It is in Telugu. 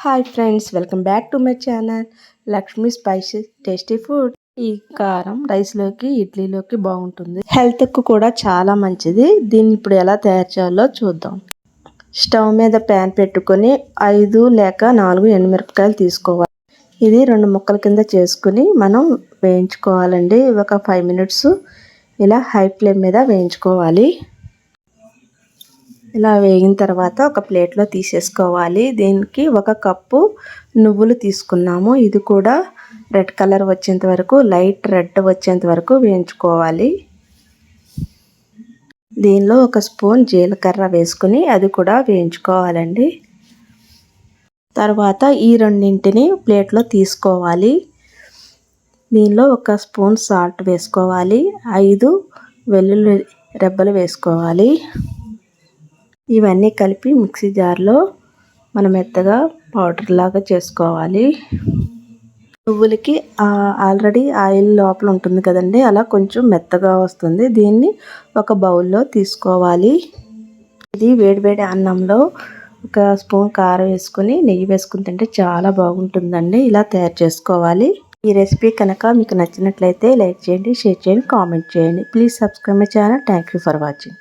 Hi friends, welcome back to my channel Lakshmi spicy tasty food. ఈ కారం రైస్లోకి ఇడ్లీలోకి బాగుంటుంది, హెల్త్కు కూడా చాలా మంచిది. దీన్ని ఇప్పుడు ఎలా తయారు చేయాలో చూద్దాం. స్టవ్ మీద ప్యాన్ పెట్టుకొని 5 లేక 4 ఎండుమిరపకాయలు తీసుకోవాలి. ఇది 2 ముక్కల కింద చేసుకుని మనం వేయించుకోవాలండి. ఒక 5 మినిట్స్ ఇలా హై ఫ్లేమ్ మీద వేయించుకోవాలి. ఇలా వేగిన తర్వాత ఒక ప్లేట్లో తీసేసుకోవాలి. దీనికి 1 కప్పు నువ్వులు తీసుకున్నాము. ఇది కూడా రెడ్ కలర్ వచ్చేంత వరకు, లైట్ రెడ్ వచ్చేంత వరకు వేయించుకోవాలి. దీనిలో 1 స్పూన్ జీలకర్ర వేసుకుని అది కూడా వేయించుకోవాలండి. తర్వాత ఈ రెండింటిని ప్లేట్లో తీసుకోవాలి. దీనిలో 1 స్పూన్ సాల్ట్ వేసుకోవాలి. 5 వెల్లుల్లి రెబ్బలు వేసుకోవాలి. ఇవన్నీ కలిపి మిక్సీ జార్లో మనం మెత్తగా పౌడర్ లాగా చేసుకోవాలి. నువ్వులకి ఆల్రెడీ ఆయిల్ లోపల ఉంటుంది కదండి, అలా కొంచెం మెత్తగా వస్తుంది. దీన్ని ఒక బౌల్లో తీసుకోవాలి. ఇది వేడివేడి అన్నంలో 1 స్పూన్ కారం వేసుకుని నెయ్యి వేసుకుని తింటే చాలా బాగుంటుందండి. ఇలా తయారు చేసుకోవాలి. ఈ రెసిపీ కనుక మీకు నచ్చినట్లయితే లైక్ చేయండి, షేర్ చేయండి, కామెంట్ చేయండి. Please subscribe my channel. Thank you for watching.